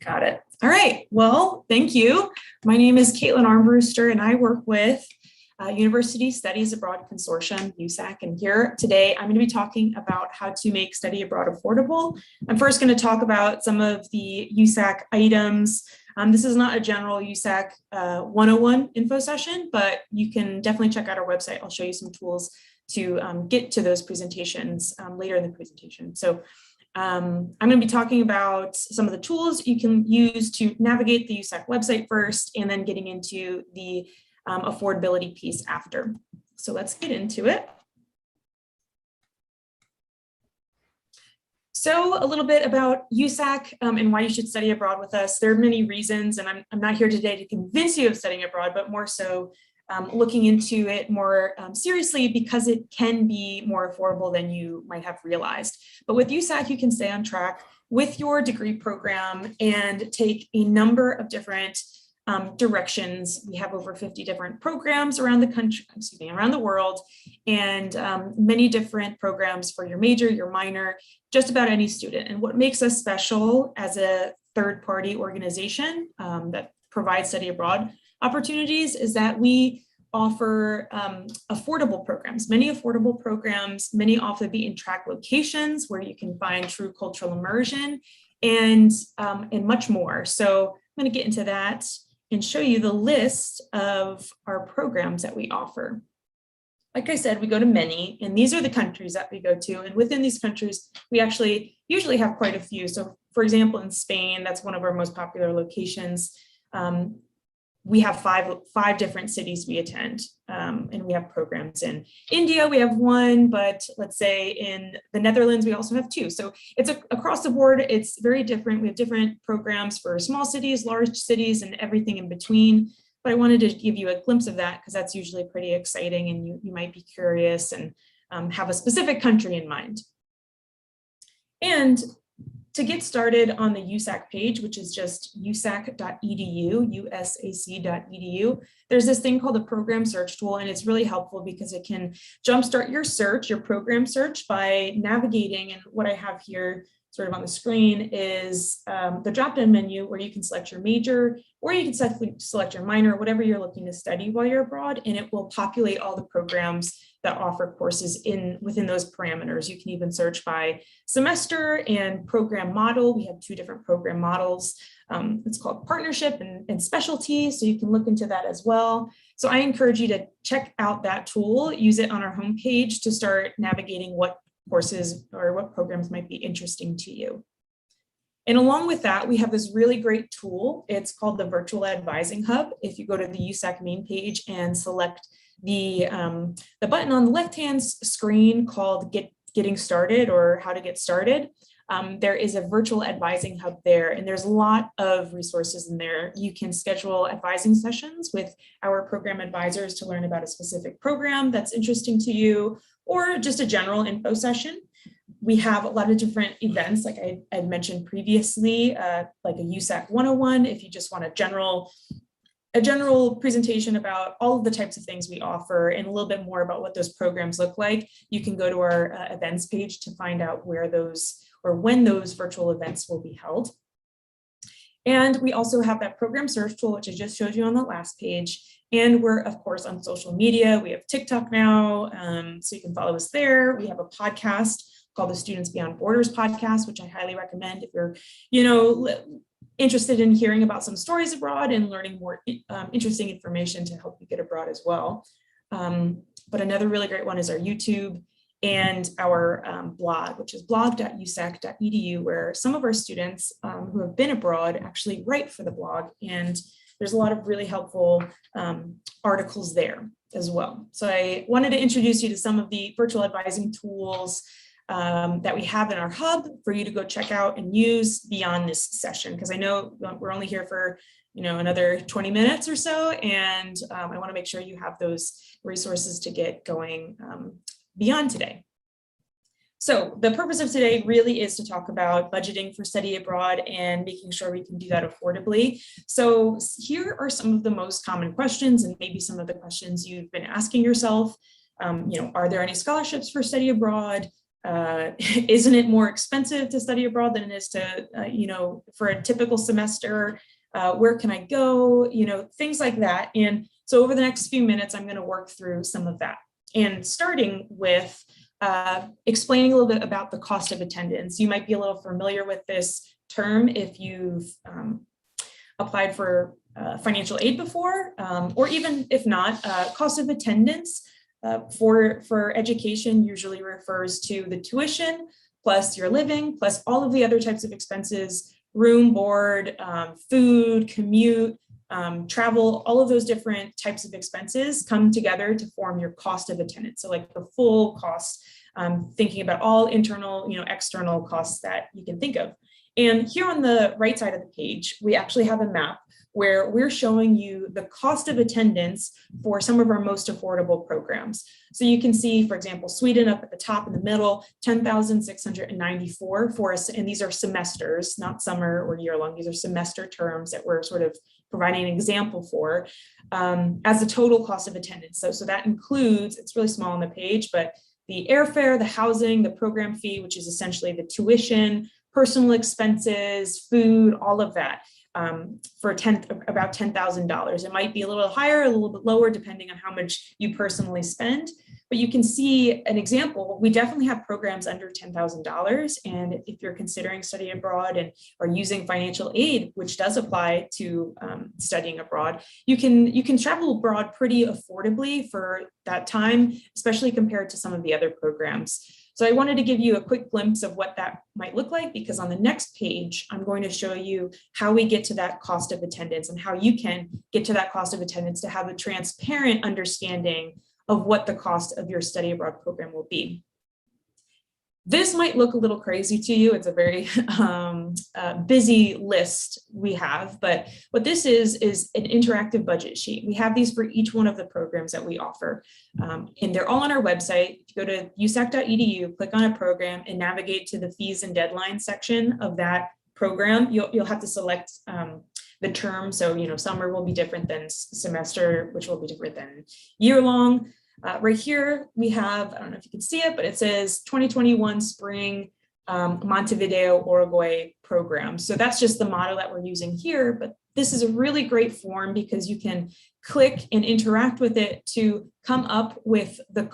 Got it. All right. Well, thank you. My name is Caitlin Armbruster, and I work with University Studies Abroad Consortium, USAC. And here today, I'm going to be talking about how to make study abroad affordable. I'm first going to talk about some of the USAC items. This is not a general USAC 101 info session, but you can definitely check out our website. I'll show you some tools to get to those presentations later in the presentation. So I'm going to be talking about some of the tools you can use to navigate the USAC website first, and then getting into the affordability piece after. So let's get into it. So a little bit about USAC and why you should study abroad with us. There are many reasons, and I'm not here today to convince you of studying abroad, but more so looking into it more seriously, because it can be more affordable than you might have realized. But with USAC, you can stay on track with your degree program and take a number of different directions. We have over 50 different programs around the country, around the world, and many different programs for your major, your minor, just about any student. And what makes us special as a third-party organization that provides study abroad opportunities is that we offer affordable programs, many affordable programs, many off the beaten track locations where you can find true cultural immersion and much more. So I'm going to get into that and show you the list of our programs that we offer. Like I said, we go to many, and these are the countries that we go to. And within these countries, we actually usually have quite a few. So for example, in Spain, that's one of our most popular locations. We have five different cities we attend, and we have programs in India. We have one, but let's say in the Netherlands, we also have two. So it's across the board. It's very different. We have different programs for small cities, large cities, and everything in between. But I wanted to give you a glimpse of that because that's usually pretty exciting, and you might be curious and have a specific country in mind. And to get started on the USAC page, which is just usac.edu, usac.edu, there's this thing called the program search tool, and it's really helpful because it can jumpstart your search, your program search, by navigating. And what I have here sort of on the screen is the drop-down menu where you can select your major, or you can select your minor, whatever you're looking to study while you're abroad, and it will populate all the programs that offer courses within those parameters. You can even search by semester and program model. We have two different program models. It's called partnership and specialty, so you can look into that as well. So I encourage you to check out that tool, use it on our homepage to start navigating what courses or what programs might be interesting to you. And along with that, we have this really great tool. It's called the Virtual Advising Hub. If you go to the USAC main page and select the button on the left-hand screen called Getting Started or How to Get Started, there is a virtual advising hub there, and there's a lot of resources in there. You can schedule advising sessions with our program advisors to learn about a specific program that's interesting to you, or just a general info session. We have a lot of different events, like I had mentioned previously, like a USAC 101, if you just want a general presentation about all of the types of things we offer and a little bit more about what those programs look like. You can go to our events page to find out where those or when those virtual events will be held. And we also have that program search tool, which I just showed you on the last page. And we're, of course, on social media. We have TikTok now, so you can follow us there. We have a podcast called the Students Beyond Borders podcast, which I highly recommend if you're, interested in hearing about some stories abroad and learning more interesting information to help you get abroad as well. But another really great one is our YouTube and our blog, which is blog.usac.edu, where some of our students who have been abroad actually write for the blog. And there's a lot of really helpful articles there as well. So I wanted to introduce you to some of the virtual advising tools that we have in our hub for you to go check out and use beyond this session, because I know we're only here for another 20 minutes or so, and I want to make sure you have those resources to get going beyond today. So the purpose of today really is to talk about budgeting for study abroad and making sure we can do that affordably. So here are some of the most common questions, and maybe some of the questions you've been asking yourself. Are there any scholarships for study abroad? Isn't it more expensive to study abroad than it is to, for a typical semester? Where can I go? Things like that. And so over the next few minutes, I'm going to work through some of that. And starting with explaining a little bit about the cost of attendance. You might be a little familiar with this term if you've applied for financial aid before, or even if not, cost of attendance for education usually refers to the tuition plus your living plus all of the other types of expenses, room, board, food, commute, travel, all of those different types of expenses come together to form your cost of attendance. So like the full cost, thinking about all internal, external costs that you can think of. And here on the right side of the page, we actually have a map where we're showing you the cost of attendance for some of our most affordable programs. So you can see, for example, Sweden up at the top in the middle, 10,694 for us, and these are semesters, not summer or year long. These are semester terms that we're sort of providing an example for as the total cost of attendance. So that includes, it's really small on the page, but the airfare, the housing, the program fee, which is essentially the tuition, personal expenses, food, all of that. For about $10,000. It might be a little higher, a little bit lower, depending on how much you personally spend. But you can see an example. We definitely have programs under $10,000. And if you're considering studying abroad and are using financial aid, which does apply to studying abroad, you can travel abroad pretty affordably for that time, especially compared to some of the other programs. So I wanted to give you a quick glimpse of what that might look like, because on the next page, I'm going to show you how we get to that cost of attendance and how you can get to that cost of attendance to have a transparent understanding of what the cost of your study abroad program will be. This might look a little crazy to you. It's a very busy list we have, but what this is an interactive budget sheet. We have these for each one of the programs that we offer, and they're all on our website. If you go to usac.edu, click on a program and navigate to the fees and deadlines section of that program, you'll have to select the term. So, summer will be different than semester, which will be different than year long. Right here, we have, I don't know if you can see it, but it says 2021 spring Montevideo, Uruguay program. So that's just the model that we're using here, but this is a really great form because you can click and interact with it to come up with the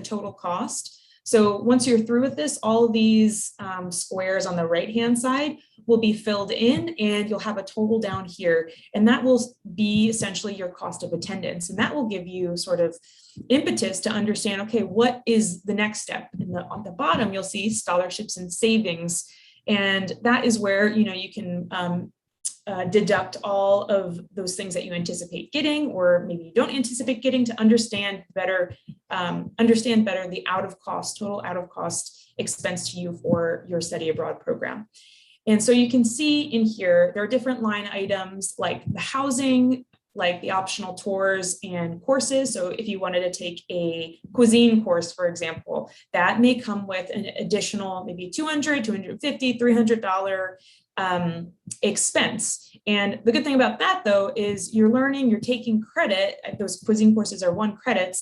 total cost. So once you're through with this, all of these squares on the right-hand side will be filled in and you'll have a total down here. And that will be essentially your cost of attendance. And that will give you sort of impetus to understand, okay, what is the next step? On the bottom, you'll see scholarships and savings. And that is where, you can deduct all of those things that you anticipate getting, or maybe you don't anticipate getting, to understand better the total out of cost expense to you for your study abroad program. And so you can see in here, there are different line items like the housing, like the optional tours and courses. So if you wanted to take a cuisine course, for example, that may come with an additional maybe $200, $250, $300 expense. And the good thing about that, though, is you're taking credit. Those cuisine courses are 1 credit,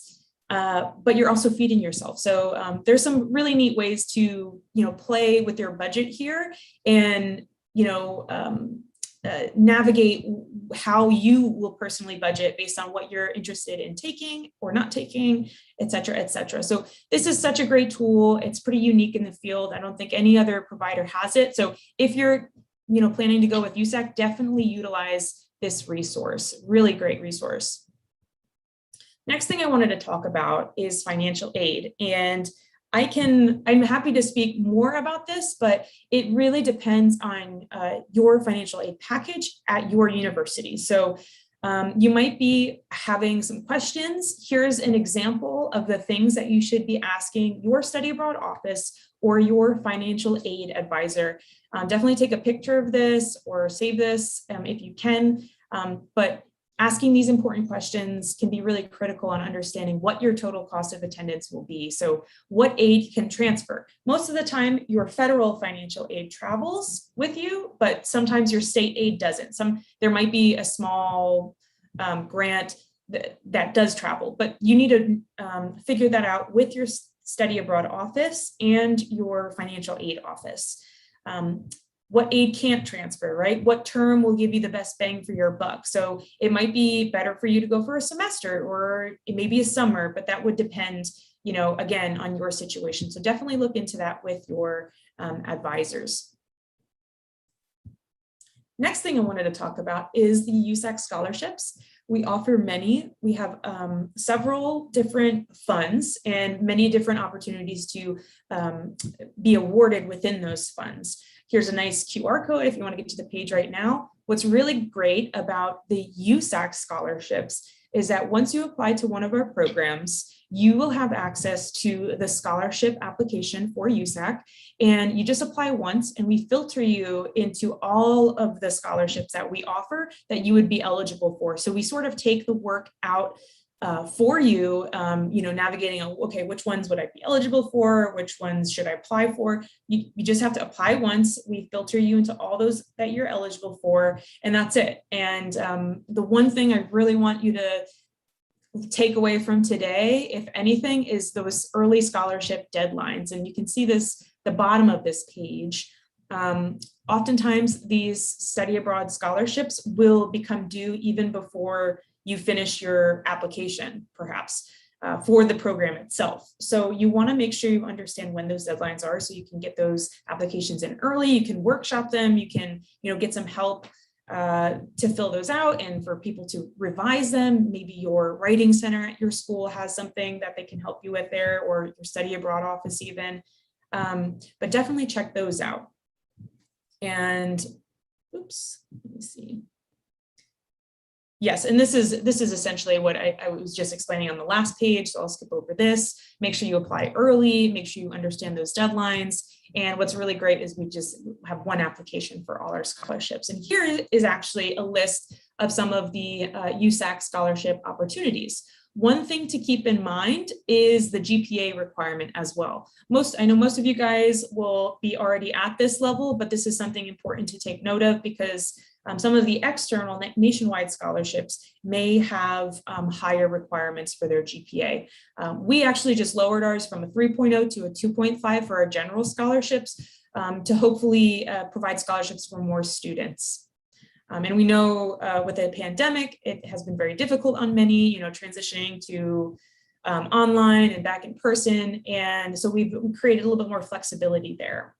but you're also feeding yourself. So there's some really neat ways to, play with your budget here and, navigate how you will personally budget based on what you're interested in taking or not taking, et cetera, et cetera. So this is such a great tool. It's pretty unique in the field. I don't think any other provider has it. So if you're, planning to go with USAC, definitely utilize this resource. Really great resource. Next thing I wanted to talk about is financial aid. And I'm happy to speak more about this, but it really depends on your financial aid package at your university. So you might be having some questions. Here's an example of the things that you should be asking your study abroad office or your financial aid advisor. Definitely take a picture of this or save this if you can, but asking these important questions can be really critical on understanding what your total cost of attendance will be. So what aid can transfer? Most of the time, your federal financial aid travels with you, but sometimes your state aid doesn't. There might be a small grant that does travel, but you need to figure that out with your study abroad office and your financial aid office. What aid can't transfer, right? What term will give you the best bang for your buck? So it might be better for you to go for a semester, or it may be a summer, but that would depend, again, on your situation. So definitely look into that with your advisors. Next thing I wanted to talk about is the USAC scholarships. We offer many. We have several different funds and many different opportunities to be awarded within those funds. Here's a nice QR code if you want to get to the page right now. What's really great about the USAC scholarships is that once you apply to one of our programs, you will have access to the scholarship application for USAC, and you just apply once and we filter you into all of the scholarships that we offer that you would be eligible for. So we sort of take the work out for you, navigating, okay, which ones would I be eligible for? Which ones should I apply for? You just have to apply once. We filter you into all those that you're eligible for, and that's it. And the one thing I really want you to take away from today, if anything, is those early scholarship deadlines. And you can see this, the bottom of this page. Oftentimes these study abroad scholarships will become due even before you finish your application, perhaps, for the program itself. So you want to make sure you understand when those deadlines are so you can get those applications in early, you can workshop them, you can get some help to fill those out and for people to revise them. Maybe your writing center at your school has something that they can help you with there, or your study abroad office even. But definitely check those out. And oops, let me see. Yes, and this is essentially what I was just explaining on the last page, so I'll skip over this. Make sure you apply early, make sure you understand those deadlines. And what's really great is we just have one application for all our scholarships. And here is actually a list of some of the USAC scholarship opportunities. One thing to keep in mind is the GPA requirement as well. I know most of you guys will be already at this level, but this is something important to take note of because some of the external nationwide scholarships may have higher requirements for their GPA. We actually just lowered ours from a 3.0 to a 2.5 for our general scholarships to hopefully provide scholarships for more students. And we know with the pandemic, it has been very difficult on many, transitioning to online and back in person. And so we've created a little bit more flexibility there.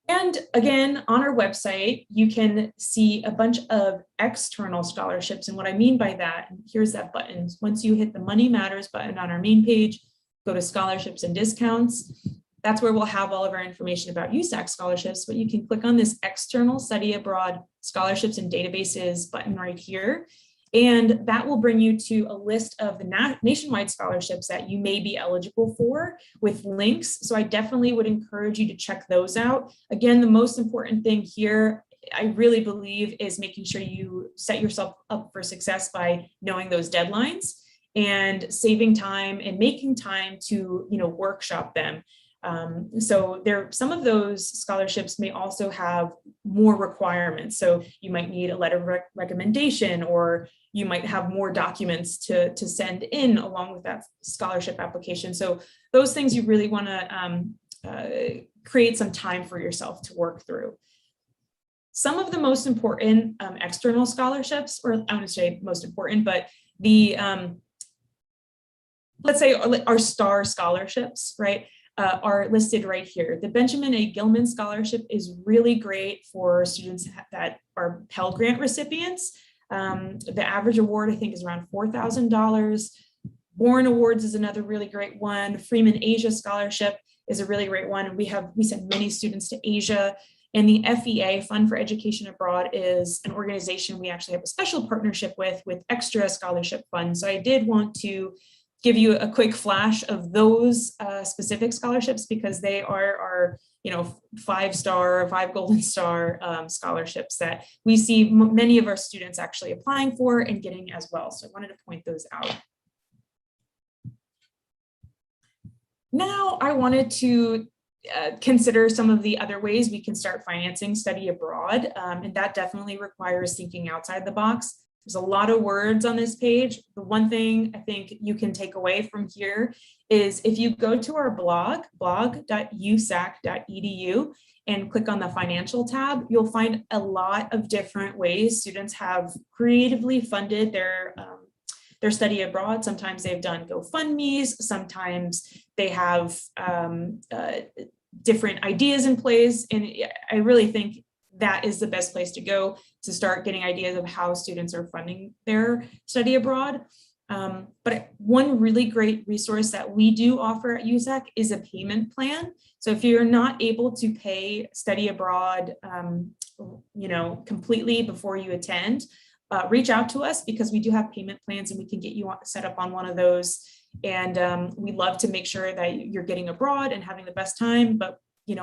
And again, on our website, you can see a bunch of external scholarships. And what I mean by that, and here's that button. Once you hit the Money Matters button on our main page, go to scholarships and discounts. That's where we'll have all of our information about USAC scholarships, but you can click on this external study abroad scholarships and databases button right here. And that will bring you to a list of the nationwide scholarships that you may be eligible for with links. So I definitely would encourage you to check those out. Again, the most important thing here, I really believe, is making sure you set yourself up for success by knowing those deadlines and saving time and making time to, workshop them. So some of those scholarships may also have more requirements. So you might need a letter of recommendation, or you might have more documents to send in along with that scholarship application. So those things you really want to create some time for yourself to work through. Some of the most important external scholarships, or I want to say most important, but the, let's say our STAR scholarships, right? Are listed right here. The Benjamin A. Gilman Scholarship is really great for students that are Pell Grant recipients. The average award, I think, is around $4,000. Bourne Awards is another really great one. Freeman Asia Scholarship is a really great one. We send many students to Asia. And the FEA, Fund for Education Abroad, is an organization we actually have a special partnership with extra scholarship funds. So I did want to give you a quick flash of those specific scholarships because they are our, 5-star, 5 Golden Star scholarships that we see many of our students actually applying for and getting as well. So I wanted to point those out. Now I wanted to consider some of the other ways we can start financing study abroad, and that definitely requires thinking outside the box. There's a lot of words on this page. The one thing I think you can take away from here is if you go to our blog.usac.edu and click on the financial tab, you'll find a lot of different ways students have creatively funded their study abroad. Sometimes they've done GoFundMe's, sometimes they have different ideas in place. And I really think that is the best place to go to start getting ideas of how students are funding their study abroad. But one really great resource that we do offer at USAC is a payment plan. So if you're not able to pay study abroad, completely before you attend, reach out to us, because we do have payment plans and we can get you set up on one of those. And we love to make sure that you're getting abroad and having the best time. But we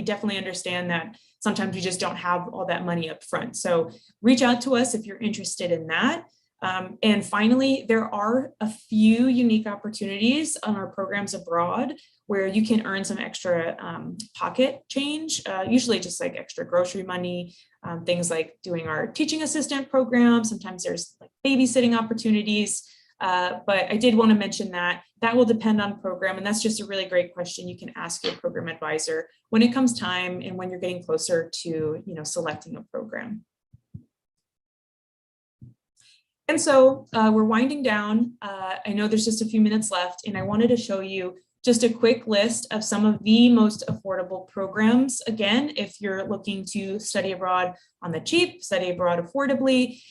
definitely understand that sometimes we just don't have all that money up front. So reach out to us if you're interested in that. And finally, there are a few unique opportunities on our programs abroad where you can earn some extra pocket change, usually just like extra grocery money, things like doing our teaching assistant program. Sometimes there's like babysitting opportunities. But I did want to mention that will depend on program. And that's just a really great question you can ask your program advisor when it comes time and when you're getting closer to selecting a program. And so we're winding down. I know there's just a few minutes left, and I wanted to show you just a quick list of some of the most affordable programs. Again, if you're looking to study abroad on the cheap, study abroad affordably,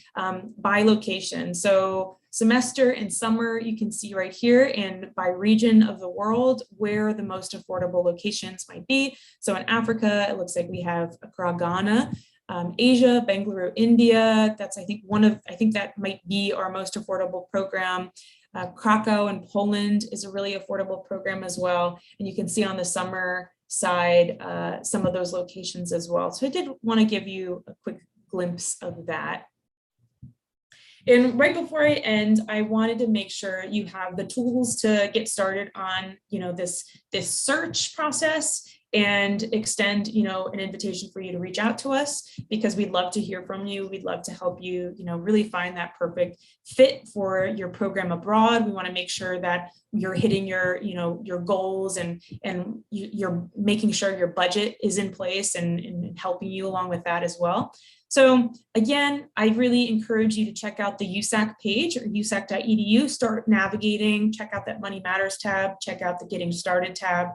by location. So semester and summer, you can see right here, and by region of the world, where the most affordable locations might be. So in Africa, it looks like we have Accra, Ghana. Asia, Bangalore, India. That's, I think that might be our most affordable program. Krakow in Poland is a really affordable program as well. And you can see on the summer side, some of those locations as well. So I did want to give you a quick glimpse of that. And right before I end, I wanted to make sure you have the tools to get started on, this search process, and extend, an invitation for you to reach out to us, because we'd love to hear from you. We'd love to help you, really find that perfect fit for your program abroad. We want to make sure that you're hitting your goals, and you're making sure your budget is in place, and helping you along with that as well. So again, I really encourage you to check out the USAC page, or usac.edu, start navigating, check out that Money Matters tab, check out the Getting Started tab,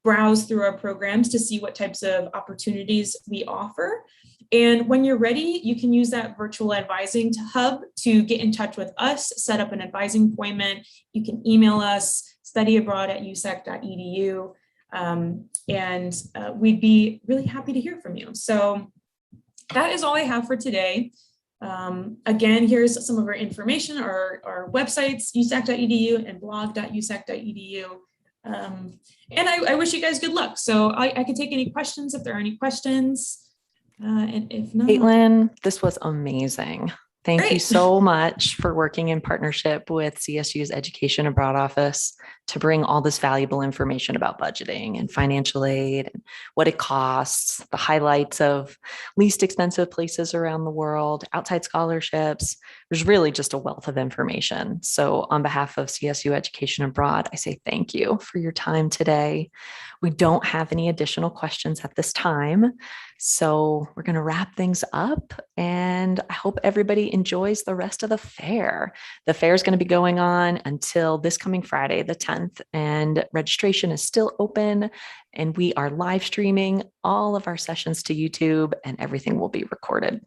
browse through our programs to see what types of opportunities we offer. And when you're ready, you can use that virtual advising hub to get in touch with us, set up an advising appointment. You can email us, studyabroad@usac.edu, and we'd be really happy to hear from you. So that is all I have for today. Again, here's some of our information, our websites, usac.edu and blog.usac.edu. And I wish you guys good luck. So I can take any questions if there are any questions. And if not, Caitlin, this was amazing. Thank you so much for working in partnership with CSU's Education Abroad Office to bring all this valuable information about budgeting and financial aid and what it costs, the highlights of least expensive places around the world, outside scholarships. There's really just a wealth of information. So on behalf of CSU Education Abroad, I say thank you for your time today. We don't have any additional questions at this time. So we're going to wrap things up, and I hope everybody enjoys the rest of the fair. The fair is going to be going on until this coming Friday, the 10th, and registration is still open, and we are live streaming all of our sessions to YouTube, and everything will be recorded.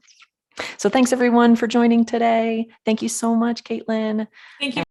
So thanks everyone for joining today. Thank you so much, Caitlin. Thank you.